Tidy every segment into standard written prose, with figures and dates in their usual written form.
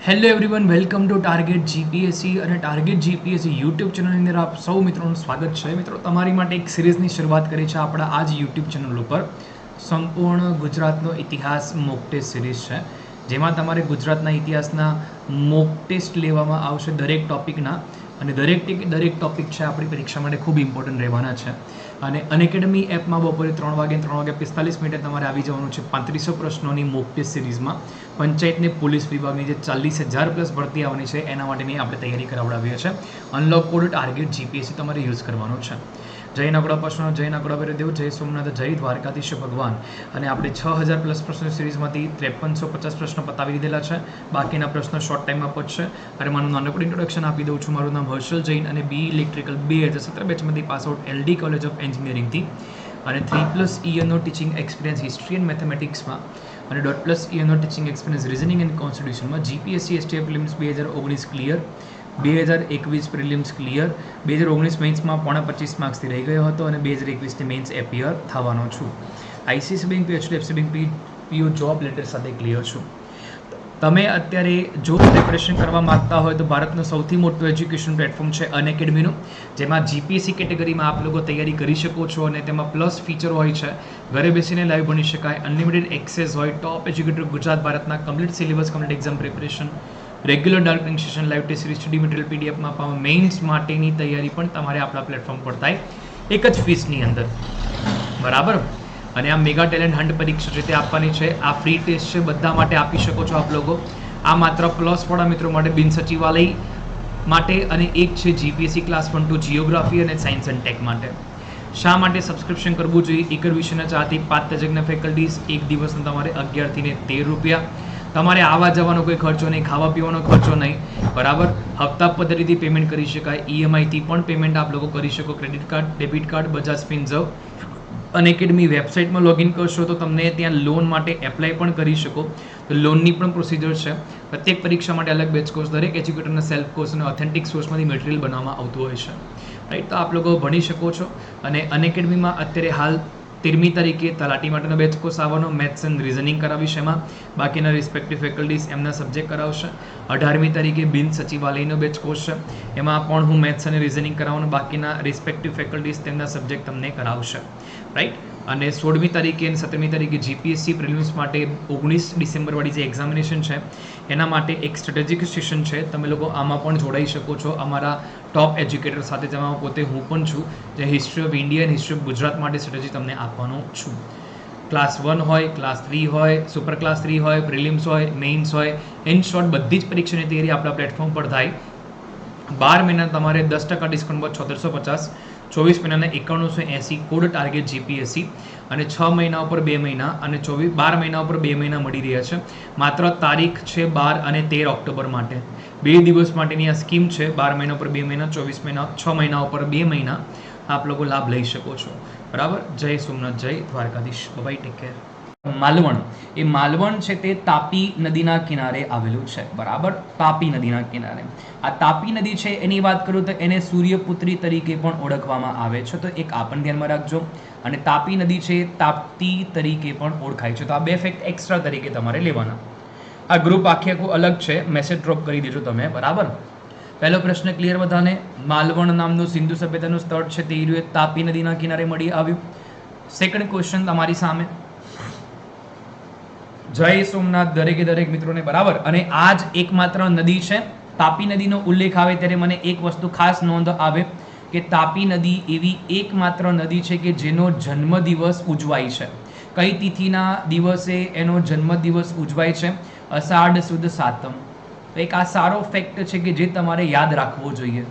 Hello everyone, welcome to target GPSC અને target GPSC YouTube ચેનલની અંદર આપ સૌ મિત્રોનું સ્વાગત છે. મિત્રો, તમારી માટે એક સિરીઝની શરૂઆત કરી છે આપણા આ જ યુટ્યુબ ચેનલ ઉપર. સંપૂર્ણ ગુજરાતનો ઇતિહાસ મોક ટેસ્ટ સિરીઝ છે, જેમાં તમારે ગુજરાતના ઇતિહાસના મોક ટેસ્ટ લેવામાં આવશે દરેક ટોપિકના, અને દરેક ટોપિક છે આપણી પરીક્ષા માટે ખૂબ ઇમ્પોર્ટન્ટ રહેવાના છે. અને અનએકેડમી એપમાં બપોરે 3:45 તમારે આવી જવાનું છે 3500 પ્રશ્નોની મોક ટેસ્ટ સિરીઝમાં. પંચાયતને પોલીસ વિભાગની જે 40,000 પ્લસ ભરતી આવવાની છે એના માટેની આપણે તૈયારી કરાવડાવીએ છીએ. અનલોક કોડ ટાર્ગેટ જીપીએસસી તમારે યુઝ કરવાનો છે. જય નકળા પ્રશ્નો, જય નકળા વેરદેવ, જય સોમનાથ, જય દ્વારકાધીશ ભગવાન. અને આપણે 6000 પ્લસ પ્રશ્નો સિરીઝમાંથી 5350 પ્રશ્નો પતાવી દીધેલા છે. બાકીના પ્રશ્નો શોર્ટ ટાઈમમાં પહોંચશે. અને મારું નાનકડું ઇન્ટ્રોડક્શન આપી દઉં છું. મારું નામ હર્ષલ જૈન અને બી ઇલેક્ટ્રિકલ 2017 બેચમાંથી pass out LD college of એન્જિનિયરિંગથી, અને 3+ યરનો ટીચિંગ એક્સપિરિયન્સ હિસ્ટ્રી એન્ડ મેથેમેટિક્સમાં, અને 1.5 યરનો ટીચિંગ એક્સપિરિયન્સ રીઝનિંગ એન્ડ કોન્સ્ટિટ્યુશનમાં. GPSC STF prelims 2019 clear, 2021 prelims clear, 2019 મેન્સમાં 25 માર્ક્સથી રહી ગયો હતો, અને 2021ની મેન્સ એપિયર થવાનો છું. ICICI bank, HDFC bank, PO job letter સાથે ક્લિયર છું. તમે અત્યારે જો પ્રિપરેશન કરવા માગતા હોય તો ભારતનું સૌથી મોટું એજ્યુકેશન પ્લેટફોર્મ છે અનએકેડમીનું, જેમાં જીપીએસસી કેટેગરીમાં આપ લોકો તૈયારી કરી શકો છો. અને તેમાં પ્લસ ફીચર હોય છે, ઘરે બેસીને લાઈવ ભણી શકાય, અનલિમિટેડ એક્સેસ હોય, ટોપ એજ્યુકેટર ગુજરાત ભારતના, complete syllabus, complete exam preparation, regular ડાર્કિંગ session, live test series, study material પીડીએફમાં પાવ, મેઇન્સ માટેની તૈયારી પણ તમારે આપણા પ્લેટફોર્મ પર થાય એક જ ફીસની અંદર, બરાબર. અને આ મેગા ટેલેન્ટ હન્ટ પરીક્ષા જે તે આપવાની છે, આ ફ્રી ટેસ્ટ છે, બધા માટે આપી શકો છો આપ લોકો. આ માત્ર પ્લસવાળા મિત્રો માટે, બિન સચિવાલય માટે, અને એક છે જીપીએસસી ક્લાસ 1 2 જીઓગ્રાફી અને સાયન્સ એન્ડ ટેક માટે. શા માટે સબસ્ક્રિપ્શન કરવું જોઈએ? એકર વિષયના ચાહતી 5 તજજ્ઞ ફેકલ્ટીઝ, એક દિવસના તમારે 11 થી 13 રૂપિયા. તમારે આવવા જવાનો કોઈ ખર્ચો નહીં, ખાવા પીવાનો ખર્ચો નહીં, બરાબર. હપ્તા પદ્ધતિથી પેમેન્ટ કરી શકાય, ઈએમઆઈથી પણ પેમેન્ટ આપ લોકો કરી શકો, credit card, debit card, Bajaj Finserv. Unacademy વેબસાઇટમાં લોગિન કરશો તો તમને ત્યાં લોન માટે એપ્લાય પણ કરી શકો. તો લોનની પણ પ્રોસિજર છે. પ્રત્યેક પરીક્ષા માટે અલગ બેચ કોર્સ, દરેક એજ્યુકેટરના સેલ્ફ કોર્સ અને ઓથેન્ટિક સોર્સમાંથી મટીરિયલ બનાવવામાં આવતું હોય છે, રાઈટ. તો આપ લોકો ભણી શકો છો. અને અનએકેડમીમાં અત્યારે હાલ 13મી તારીખે તલાટી માટેનો બેચ કોર્સ આવવાનો, મેથ્સ એન્ડ રિઝનિંગ કરાવીશ એમાં. બાકીના રિસ્પેક્ટિવ ફેકલ્ટીઝ એમના સબ્જેક્ટ કરાવશે. 18મી તારીખે બિન સચિવાલયનો બેચ કોર્સ છે, એમાં પણ હું મેથ્સ અને રિઝનિંગ કરાવવાનું, બાકીના રિસ્પેક્ટિવ ફેકલ્ટીઝ તેમના સબ્જેક્ટ તમને કરાવશે, રાઈટ. અને 16મી તારીખે અને 17મી તારીખે જીપીએસસી પ્રિલિમ્સ માટે 19 ડિસેમ્બરવાળી જે એક્ઝામિનેશન છે એના માટે એક સ્ટ્રેટેજિક સેશન છે. તમે લોકો આમાં પણ જોડાઈ શકો છો અમારા ટોપ એજ્યુકેટર સાથે, જેમાં પોતે હું પણ છું, જે હિસ્ટ્રી ઓફ ઇન્ડિયા અને હિસ્ટ્રી ઓફ ગુજરાત માટે સ્ટ્રેટેજી તમને આપવાનો છું. ક્લાસ 1 હોય, ક્લાસ 3 હોય, સુપર ક્લાસ 3 હોય, પ્રિલિમ્સ હોય, મેઇન્સ હોય, ઇન શોર્ટ બધી જ પરીક્ષાની તૈયારી આપણા પ્લેટફોર્મ પર થાય. 12 મહિના તમારે 10% ડિસ્કાઉન્ટ પર 7650, 24 મહિનાના 9180, કોડ ટાર્ગેટ જીપીએસસી. અને 6 મહિના ઉપર 2 મહિના, અને 12 મહિના ઉપર 2 મહિના મળી રહ્યા છે. માત્ર તારીખ છે 12 અને 13 ઓક્ટોબર માટે, 2 દિવસ માટેની આ સ્કીમ છે. 12 મહિના ઉપર 2 મહિના, 24 મહિના, 6 મહિના ઉપર 2 મહિના આપ લોકો લાભ લઈ શકો છો, બરાબર. જય સોમનાથ, જય Dwarkadhish, bye, take care. Malvan, એ માલવણ છે તે તાપી નદીના કિનારે આવેલું છે, બરાબર. તાપી નદીના કિનારે આ તાપી નદી છે એની વાત કરું તો એને સૂર્યપુત્રી તરીકે પણ ઓળખવામાં આવે છે, તો એક આ પણ ધ્યાનમાં રાખજો. અને તાપી નદી છે તાપ્તી તરીકે પણ ઓળખાય છે. તો આ બે ફેક્ટ એક્સ્ટ્રા તરીકે તમારે લેવાના. આ ગ્રુપ આખે આખું અલગ છે, મેસેજ ડ્રોપ કરી દેજો તમે, બરાબર. પહેલો પ્રશ્ન ક્લિયર બધાને? માલવણ નામનું સિંધુ સભ્યતાનું સ્થળ છે તે તાપી નદીના કિનારે મળી આવ્યું. સેકન્ડ ક્વેશ્ચન તમારી સામે. જય સોમનાથ દરેકે દરેક મિત્રોને, બરાબર. અને આ જ એકમાત્ર નદી છે. તાપી નદીનો ઉલ્લેખ આવે ત્યારે મને એક વસ્તુ ખાસ નોંધ આવે કે તાપી નદી એવી એકમાત્ર નદી છે કે જેનો જન્મદિવસ ઉજવાય છે. કઈ તિથિના દિવસે એનો જન્મદિવસ ઉજવાય છે? અષાઢ સુદ સાતમ. એક આ સારો ફેક્ટ છે કે જે તમારે યાદ રાખવો જોઈએ.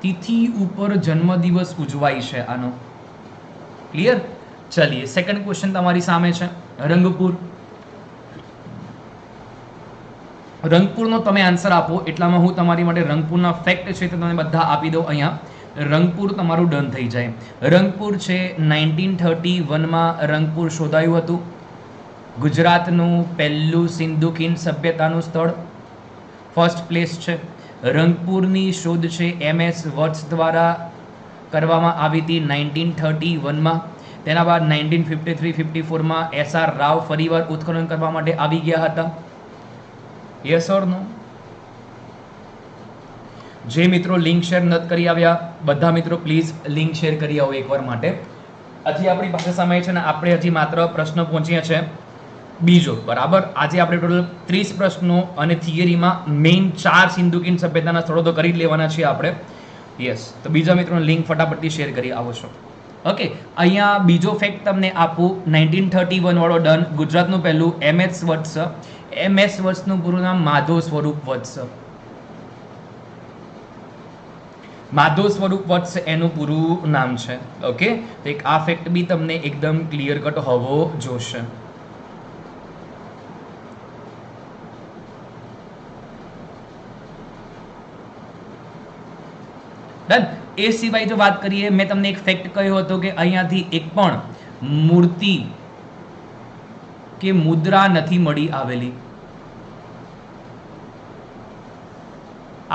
તિથિ ઉપર જન્મદિવસ ઉજવાય છે આનો. ક્લિયર? ચલીએ, સેકન્ડ ક્વેશ્ચન તમારી સામે છે. રંગપુર. રંગપુરનો તમે આન્સર આપો એટલામાં હું તમારી માટે રંગપુરના ફેક્ટ છે તો તમે બધા આપી દો અહીંયા. રંગપુર તમારું ડન થઈ જાય. રંગપુર છે 1931માં રંગપુર શોધાયું હતું. ગુજરાતનું પહેલું સિંધુ ખીણ સભ્યતાનું સ્થળ, ફર્સ્ટ પ્લેસ છે. રંગપુરની શોધ છે MS વટ્સ દ્વારા કરવામાં આવી હતી 1931માં. તેના બાદ 1953-54માં SR રાવ ફરીવાર ઉત્ખનન કરવા માટે આવી ગયા હતા. યસ ઓર નો? જે મિત્રો લિંક શેર નથી કરી આવ્યા બધા મિત્રો પ્લીઝ લિંક શેર કરી આવો એકવાર માટે. હજી આપણી પાસે સમય છે ને, આપણે હજી માત્ર પ્રશ્ન પહોંચ્યા છે બીજો, બરાબર. આજે આપણે ટોટલ 30 પ્રશ્નો અને થિયરીમાં મેઇન 4 સિંધુકીન સભ્યતાના સ્થળો તો કરી જ લેવાના છીએ આપણે. યસ, તો બીજા મિત્રોને લિંક ફટાફટથી શેર કરી આવો છો. ઓકે, અહીંયા બીજો ફેક્ટ તમને આપું. 1931 વાળો ડન. ગુજરાતનું પહેલું MS વત્સ. MS વત્સનું પૂરું નામ માધવ સ્વરૂપ વત્સ. માધવ સ્વરૂપ વત્સ એનું પૂરું નામ છે. ઓકે, તો એક આ ફેક્ટ બી તમને એકદમ ક્લિયર કટ હોવો જોશે. ડન. એ સિવાય જો વાત કરીએ, મેં તમને એક ફેક્ટ કહ્યો હતો કે અહીંયાથી એક પણ મૂર્તિ કે મુદ્રા નથી મળી આવેલી.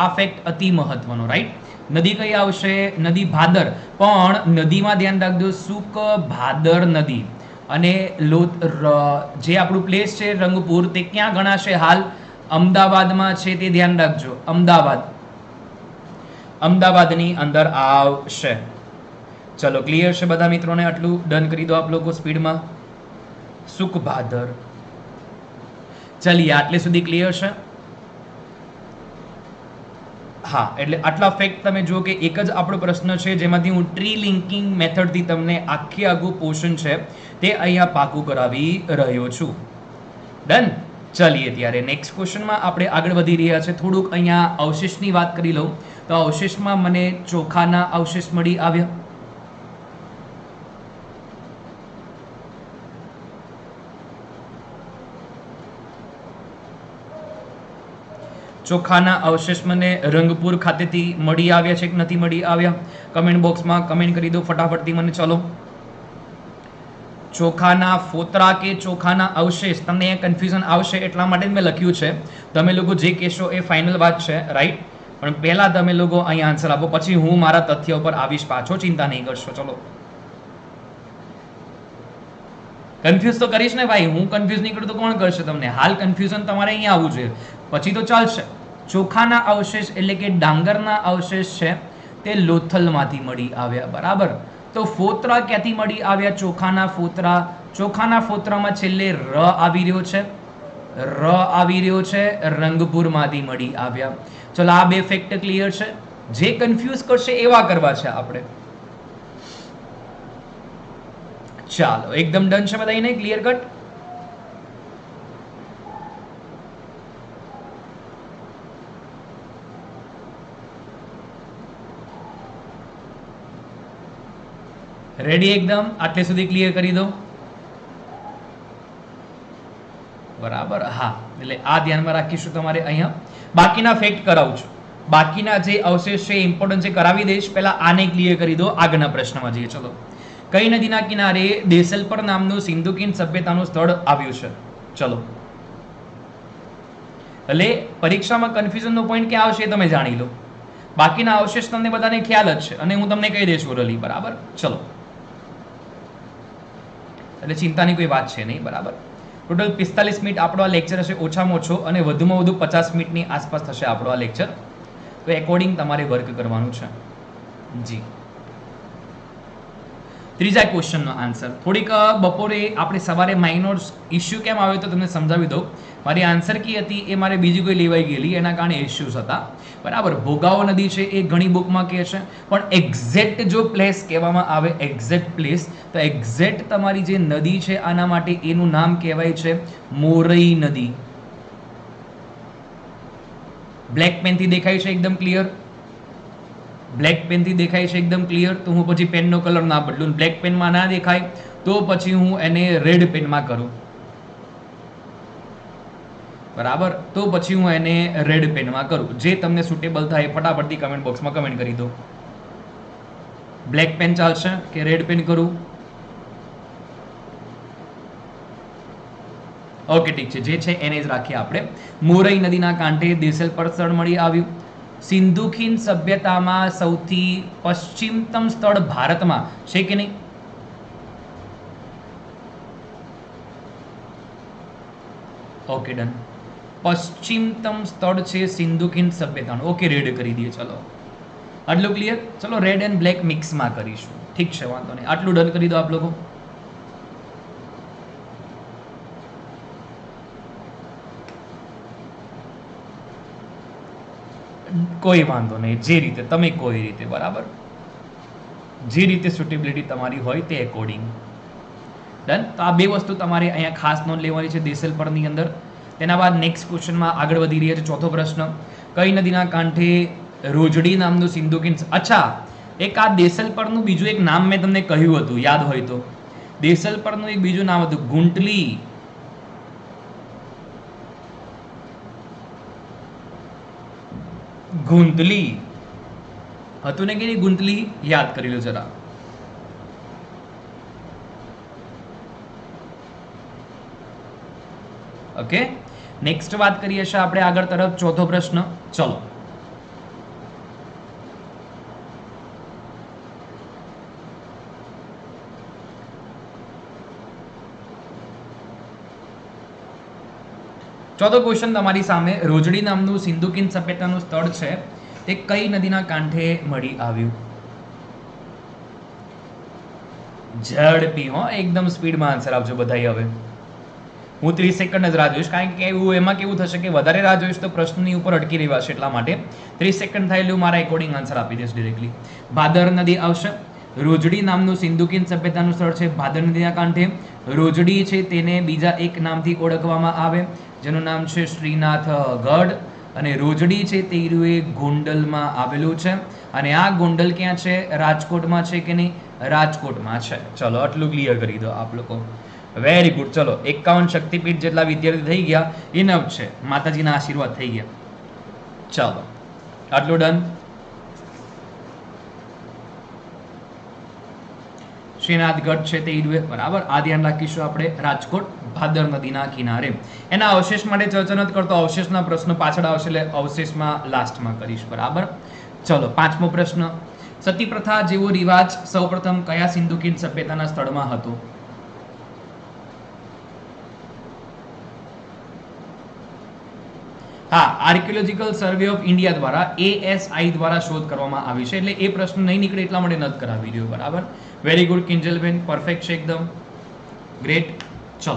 આ ફેક્ટ અતિ મહત્વનો, રાઈટ. નદી કઈ આવશે? નદી ભાદર. પણ નદીમાં ધ્યાન રાખજો, સુક ભાદર નદી. અને જે આપણું પ્લેસ છે રંગપુર, તે ક્યાં ગણાશે હાલ? અમદાવાદમાં છે, તે ધ્યાન રાખજો. અમદાવાદની અંદર આવશે. ચલો, ક્લિયર છે બધા મિત્રોને? આટલું ડન કરી દો આપ લોકો સ્પીડમાં. સુક ભાદર. ચલિए, આટલે સુધી ક્લિયર છે? હા, એટલે આટલા ફેક્ટ તમે જુઓ કે એક જ આપણો પ્રશ્ન છે જેમાંથી હું ટ્રી લિંકિંગ મેથડથી તમને આખી આગું પોર્શન છે તે અહીંયા પાકું કરાવી રહ્યો છું. ડન. ચલીએ ત્યારે નેક્સ્ટ ક્વેશ્ચનમાં આપણે આગળ વધી રહ્યા છે. થોડુંક અહીંયા અવશેષની વાત કરી લઉં તો અવશેષમાં મને ચોખાના અવશેષ મળી આવ્યા. ચોખાના અવશેષ મને રંગપુર ખાતેથી મળી આવ્યા છે કે નથી મળી આવ્યા? કમેન્ટ બોક્સમાં કમેન્ટ કરી દો ફટાફટથી મને. ચલો, ચોખાના ફોતરા કે ચોખાના અવશેષ, તમને અહીંયા કન્ફ્યુઝન આવશે એટલા માટે જ મેં લખ્યું છે. તમે લોકો જે કહેશો એ ફાઇનલ વાત છે, રાઈટ. પણ પહેલા તમે લોકો અહીંયા આન્સર આપો, પછી હું મારા તથ્ય ઉપર આવીશ પાછો. ચિંતા નહીં કરશો. ચલો, કન્ફ્યુઝ તો કરીશ ને ભાઈ. હું કન્ફ્યુઝ નહીં કરું તો કોણ કરશે તમને? હાલ કન્ફ્યુઝન તમારે અહીંયા આવવું જોઈએ, પછી તો ચાલશે. ચોખાના અવશેષ એટલે કે ડાંગરના અવશેષ છે તે લોથલમાંથી મળી આવ્યા, બરાબર. તો ફોતરા ક્યાંથી મળી આવ્યા? ચોખાના ફોતરા. ચોખાના ફોતરામાં છેલ્લે ર આવી રહ્યો છે, ર આવી રહ્યો છે, રંગપુરમાંથી મળી આવ્યા. ચલો, આ બે ફેક્ટ ક્લિયર છે. જે કન્ફ્યુઝ કરશે એવા કરવા છે આપણે. ચાલો, એકદમ ડન છે બધાને? Clear cut? રેડી એકદમ? આટલે સુધી ક્લિયર કરી દો, બરાબર. હા, એટલે આ ધ્યાનમાં રાખીશું તમારે અહીંયા. બાકીના ફેક્ટ કરાવું છું. બાકીના જે અવશેષ છે ઇમ્પોર્ટન્ટ છે કરાવી દઈશ. પહેલા આને ક્લિયર કરી દો, આગળના પ્રશ્નમાં જઈએ. ચલો, કઈ નદીના કિનારે દેસલપર નામનું સિંધુકીન સભ્યતાનું સ્થળ આવ્યું છે? ચલો, એટલે પરીક્ષામાં કન્ફ્યુઝનનો પોઈન્ટ ક્યાં આવશે તમે જાણી લો. બાકીના અવશેષ તમને બધાને ખ્યાલ જ છે અને હું તમને કહી દઈશ ઓરલી, બરાબર. ચલો, એટલે ચિંતાની કોઈ વાત છે નહીં, બરાબર. ટોટલ 45 મિનિટ આપણો આ લેક્ચર હશે ઓછામાં ઓછો, અને વધુમાં વધુ 50 મિનિટની આસપાસ થશે આપણો આ લેક્ચર. તો એકોર્ડિંગ તમારે વર્ક કરવાનું છે. જી, ત્રીજા ક્વેશ્ચનનો આન્સર. થોડીક બપોરે આપણે સવારે માઇનોર ઇસ્યુ કેમ આવ્યો તો તમને સમજાવી દઉં. મારી આન્સર કી હતી એ મારે બીજી કોઈ લેવાઈ ગયેલી, એના કારણે ઇસ્યુઝ હતા, બરાબર. ભોગાવો નદી છે એ ઘણી બુકમાં કહે છે, પણ એક્ઝેક્ટ જો પ્લેસ કહેવામાં આવે, એક્ઝેક્ટ પ્લેસ, તો એક્ઝેક્ટ તમારી જે નદી છે આના માટે એનું નામ કહેવાય છે મોરઈ નદી. બ્લેક પેનથી દેખાય છે એકદમ ક્લિયર? બ્લેક પેનથી દેખાય છે એકદમ ક્લિયર? તો હું પછી પેનનો કલર ના બદલું. બ્લેક પેનમાં ના દેખાય તો પછી હું એને રેડ પેનમાં કરું, બરાબર. તો પછી હું એને રેડ પેનમાં કરું. જે તમને સુટેબલ થાય ફટાફટથી કમેન્ટ બોક્સમાં કમેન્ટ કરી દો. બ્લેક પેન ચાલશે કે રેડ પેન કરું? ઓકે, ઠીક છે, જે છે એને જ રાખીએ આપણે. મોરઈ નદીના કાંઠે દેસલપર સ્થળ મળી આવ્યું. સિંધુકીન સભ્યતામાં સૌથી પશ્ચિમતમ સ્થળ ભારતમાં છે કે નહીં? Okay, done. પશ્ચિમતમ સ્થળ છે સિંધુ ખીણ સભ્યતાનું. ઓકે, રેડ કરી દઈએ. ચલો, આટલું ક્લિયર. ચલો, રેડ એન્ડ બ્લેક મિક્સમાં કરીશું. ઠીક છે, વાંધો નહીં. આટલું ડન કરી દો આપ લોકો. કોઈ વાંધો નહીં, જે રીતે તમે કોઈ રીતે, બરાબર, જે રીતે સુટેબિલિટી તમારી હોય તે એકોર્ડિંગ. ડન. તો આ બે વસ્તુ તમારે અહીંયા ખાસ નોંધ લેવાની છે દેસલપરની અંદર. તેના બાદ નેક્સ્ટ ક્વેશ્ચનમાં આગળ વધી રહ્યા છે. ચોથો પ્રશ્ન, કઈ નદીના કાંઠે રોજડી નામનું સિંધુ ખીણ. અચ્છા, એક આ દેસલપરનું બીજું એક નામ મેં તમને કહ્યું હતું, યાદ હોય તો. દેસલપરનું એક બીજું નામ હતું ગુંટલી. ગુંતલી હતું ને કે ગુંતલી, યાદ કરી લો જરા. ઓકે, નેક્સ્ટ વાત કરીએ છીએ આપણે આગળ તરફ. ચોથો પ્રશ્ન, ચલો. ચોથો ક્વેશ્ચન તમારી સામે. રોજડી નામનું સિંધુ ખીણ સભ્યતાનું સ્થળ છે તે કઈ નદીના કાંઠે મળી આવ્યું? ઝડપી હો, એકદમ સ્પીડમાં આન્સર આપજો બધાય. હવે હું 30 સેકન્ડ જ રાહ જોઈશ, કારણ કે એમાં કેવું થશે કે વધારે રાહ જોઈશ તો પ્રશ્નની ઉપર અટકી રહેવાશે. એટલા માટે 30 સેકન્ડ થાય એટલે હું મારા એકોર્ડિંગ આન્સર આપી દઈશ ડિરેક્ટલી. ભાદર નદી આવશે. રોજડી નામનું સિંધુ ખીણ સભ્યતાનું સ્થળ છે ભાદર નદીના કાંઠે. રોજડી છે તેને બીજા એક નામથી ઓળખવામાં આવે, જેનું નામ છે શ્રીનાથગઢ. અને રોજડી છે તે ગોંડલમાં આવેલું છે. અને આ ગોંડલ ક્યાં છે? રાજકોટમાં છે કે નહીં? રાજકોટમાં છે. ચલો, આટલું ક્લિયર કરી દો આપ લોકો. Very good. ચલો, 51 શક્તિપીઠ જેટલા વિદ્યાર્થી થઈ ગયા, ઇનફ છે. માતાજીના આશીર્વાદ થઈ ગયા. ચાલો, આટલું ડન. શ્રીનાથગઢ છે તે બરાબર. આ ધ્યાન રાખીશું આપણે. રાજકોટ ભાદર નદીના કિનારે. એના અવશેષ માટે ચર્ચા નથી કરતો, અવશેષના પ્રશ્નો પાછળ આવશે એટલે અવશેષમાં લાસ્ટમાં કરીશ. બરાબર. ચલો, પાંચમો પ્રશ્ન. સતી પ્રથા જેવો રિવાજ સૌપ્રથમ કયા સિંધુ ખીણ સભ્યતાના સ્થળમાં હતો? હા, આર્કિયોલોજીકલ સર્વે ઓફ ઇન્ડિયા દ્વારા, ASI દ્વારા શોધ કરવામાં આવી છે. એટલે એ પ્રશ્ન નહીં નીકળે એટલા માટે નથી કરાવી રહ્યો. બરાબર. વેરી ગુડ કિંજલબેન, પરફેક્ટ છે એકદમ. ગ્રેટ. ચલો,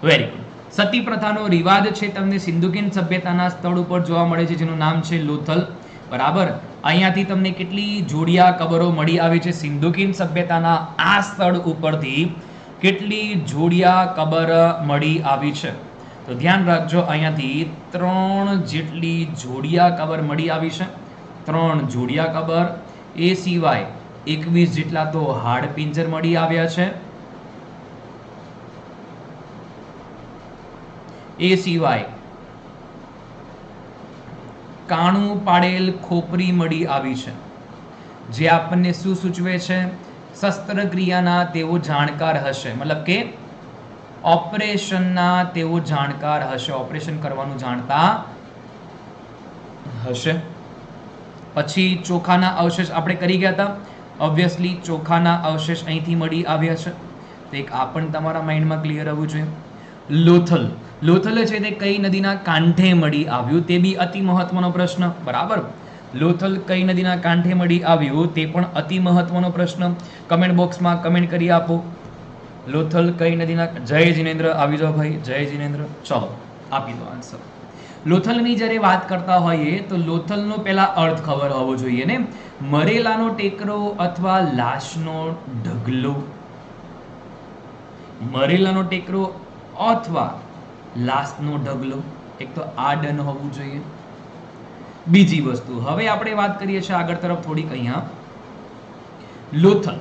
વેરી ગુડ. સતી પ્રથાનો રિવાજ છે તમને સિંધુ ખીણ સભ્યતાના સ્થળ ઉપર જોવા મળે છે, જેનું નામ છે લોથલ. બરાબર. અહીંયાથી તમને કેટલી જોડિયા કબરો મળી આવી છે સિંધુ ખીણ સભ્યતાના આ સ્થળ ઉપરથી? કેટલી જોડિયા કબર મળી આવી છે? તો ધ્યાન રાખજો, અહીંયાથી 3 જેટલી જોડિયા કબર મળી આવી છે. 3 જોડિયા કબર. એ સિવાય 21 જેટલા તો હાડપિંજર મળી આવ્યા છે. એ સિવાય કાણું પાડેલ ખોપરી મળી આવી છે, જે આપણને શું સૂચવે છે? શસ્ત્રક્રિયાના તેઓ જાણકાર હશે, મતલબ કે ઓપરેશનના તેઓ જાણકાર હશે, ઓપરેશન કરવાનું જાણતા હશે. પછી ચોખાના અવશેષ આપણે કરી ગયા હતા. ઓબ્વિયસલી ચોખાના અવશેષ અહીંથી મળી આવ્યા છે. તો એક આ પણ તમારા માઇન્ડમાં ક્લિયર આવવું જોઈએ. લોથલ. લોથલ છે તે કઈ નદીના કાંઠે મળી આવ્યું? તે બી અતિ મહત્વનો પ્રશ્ન. બરાબર. લોથલ કઈ નદીના કાંઠે મળી આવ્યું તે પણ અતિ મહત્વનો પ્રશ્ન. કમેન્ટ બોક્સમાં કમેન્ટ કરી આપો. લોથલ કઈ નદીના. જય જીનેન્દ્ર, આવી જાઓ ભાઈ. જય જીનેન્દ્ર. ચલો, આપી દો આન્સર. લોથલની જ્યારે વાત કરતા હોઈએ તો લોથલનો પહેલા અર્થ ખબર હોવો જોઈએ ને. મરેલાનો ટેકરો અથવા લાશનો ઢગલો. મરેલાનો ટેકરો અથવા લાશનો ઢગલો. એક તો આ ડન હોવું જોઈએ. બીજી વસ્તુ, હવે આપણે વાત કરીએ છીએ આગળ તરફ થોડીક. અહીંયા લોથલ.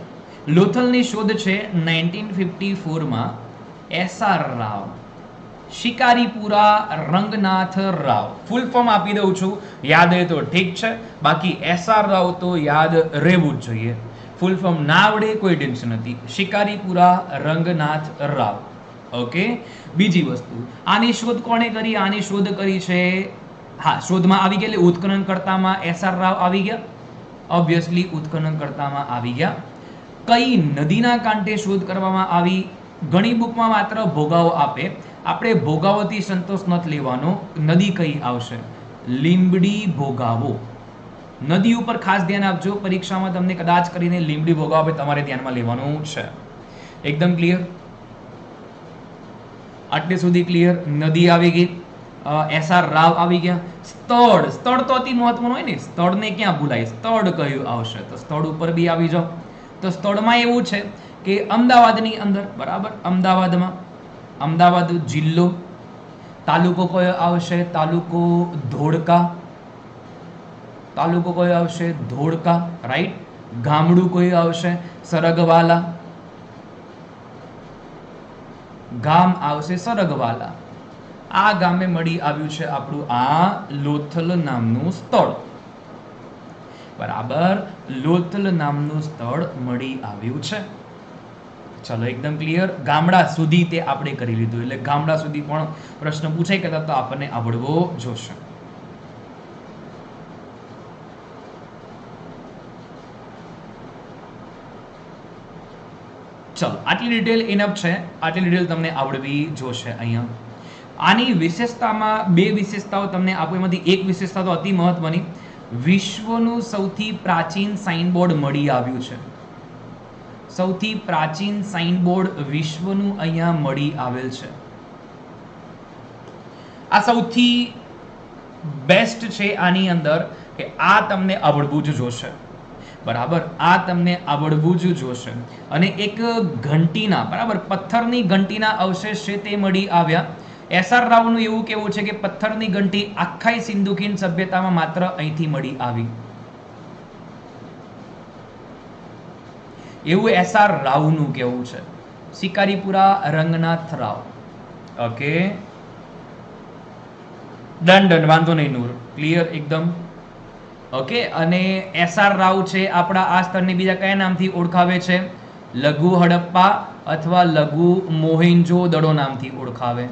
લોથલની શોધ છે 1954માં SR Rao, Shikaripura Ranganath Rao. Full form આપી દઉં છું, યાદ રહે તો ઠીક છે, બાકી SR રાવ તો યાદ રહેવું જ જોઈએ. ફૂલ ફોર્મ ના આવડે કોઈ ટેન્શન નથી. શિકારીપુરા રંગનાથ રાવ. ઓકે. બીજી વસ્તુ, આની શોધ કોણે કરી? આની શોધ કરી છે, હા, શોધમાં આવી ગયા એટલે ઉત્ખનન કરતામાં SR રાવ આવી ગયા. ઓબ્વિયસલી ઉત્ખનન કરતામાં આવી ગયા. કઈ નદીના કાંઠે શોધ કરવામાં આવી? ઘણી બુકમાં માત્ર ભોગાવો આપે, આપણે ભોગાવોથી સંતોષ નથી લેવાનો. નદી કઈ આવશે? લીંબડી ભોગાવો. નદી ઉપર ખાસ ધ્યાન આપજો, પરીક્ષામાં તમને કદાચ કરીને લીંબડી ભોગાવો આપે, તમારે ધ્યાનમાં લેવાનું છે. એકદમ ક્લિયર? આટલે સુધી ક્લિયર? નદી આવી ગઈ, એસઆર રાવ આવી ગયા. સ્થળ, સ્થળ તો અતિ મહત્વનું હોય ને, સ્થળને ક્યાં ભૂલાય? સ્થળ કયું આવશે? તો સ્થળ ઉપર બી આવી જાઓ. તો સ્થળમાં એવું છે કે અમદાવાદની અંદર, બરાબર, અમદાવાદમાં, અમદાવાદ જિલ્લો, તાલુકો કયો આવશે? તાલુકો ધોળકા. તાલુકો કયો આવશે? ધોળકા, રાઈટ. ગામડું કયું આવશે? સરગવાલા. ગામ આવશે સરગવાલા. આ ગામે મળી આવ્યું છે આપણું આ લોથલ નામનું સ્થળ. બરાબર, લોથલ નામનું સ્થળ મળી આવ્યું છે. ચલો એકદમ ક્લિયર. ગામડા સુધી તે આપણે કરી લીધું, એટલે ગામડા સુધી પણ પ્રશ્ન પૂછાઈ કદાચ તો આપણને આવડવો જોશે. ચલો આટલી ડિટેલ ઇનફ છે, આટલી ડિટેલ તમને આવડવી જોશે. અહીંયા આની વિશેષતામાં બે વિશેષતાઓ તમને આપું, એમાંથી એક વિશેષતા તો અતિ મહત્વની, વિશ્વનું સૌથી પ્રાચીન સાઇનબોર્ડ મળી આવ્યું છે. સૌથી પ્રાચીન સાઇનબોર્ડ વિશ્વનું અહીંયા મળી આવેલ છે. આ સૌથી બેસ્ટ છે આની અંદર કે આ તમને આવડવું જ જોશે. બરાબર, આ તમને આવડવું જ જોશે. અને એક ઘંટીના, બરાબર, પથ્થરની ઘંટીના અવશેષ છે તે મળી આવ્યા. એસઆર રાવનું એવું કેવું છે કે પથ્થરની ઘંટી આખા સિંધુ ખીણ સભ્યતામાં માત્ર અહીંથી મળી આવી. એવું એસઆર રાવનું કેવું છે. Shikaripura Ranganath Rao. Okay, done done, વાંધો નહીં નૂર, ક્લિયર એકદમ. ઓકે, અને એસઆર રાવ છે આપણા આ સ્થળને બીજા કયા નામથી ઓળખાવે છે? લઘુ હડપ્પા અથવા લઘુ મોહેન્જો દડો નામથી ઓળખાવે.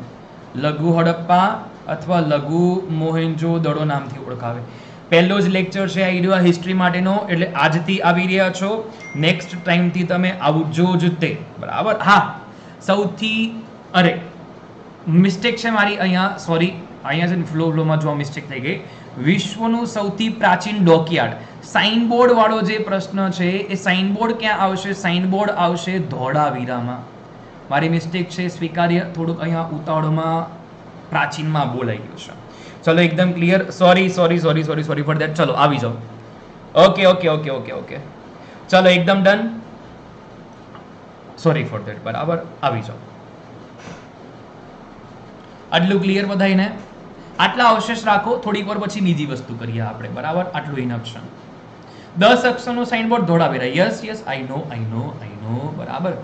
લઘુ હડપ્પા અથવા લઘુ મોહેન્જો દડો નામથી ઓળખાવે. પહેલો જ લેક્ચર છે આ હિસ્ટ્રી માટેનો, એટલે આજથી આવી રહ્યા છો, નેક્સ્ટ ટાઈમથી તમે આવજો જ તે. બરાબર. હા, સૌથી, અરે મિસ્ટેક છે મારી અહીંયા, સોરી, અહીંયા છે ફ્લોમાં જો મિસ્ટેક થઈ ગઈ. વિશ્વનું સૌથી પ્રાચીન ડોકયાર્ડ, સાઇનબોર્ડ વાળો જે પ્રશ્ન છે એ સાઇનબોર્ડ ક્યાં આવશે? સાઇનબોર્ડ આવશે ધોળાવીરામાં. મારી મિસ્ટેક છે, સ્વીકાર્ય. થોડુંક અહીંયા ઉતાવળમાં પ્રાચીનમાં બોલાઈ ગયું છે. ચલો એકદમ clear. Sorry sorry sorry sorry sorry for that. ચલો આવી જાઓ. Okay okay okay okay okay, ચલો એકદમ ડન. Sorry for that. બરાબર, આવી જાઓ. આટલું ક્લિયર બધાને? આટલા અવશેષ રાખો, થોડીક વાર પછી બીજી વસ્તુ કરીએ આપણે. બરાબર, આટલું ઇનફ છે. 10 અક્ષરનો સાઇનબોર્ડ ધોળાવીરા. યસ યસ, આઈ નો. બરાબર.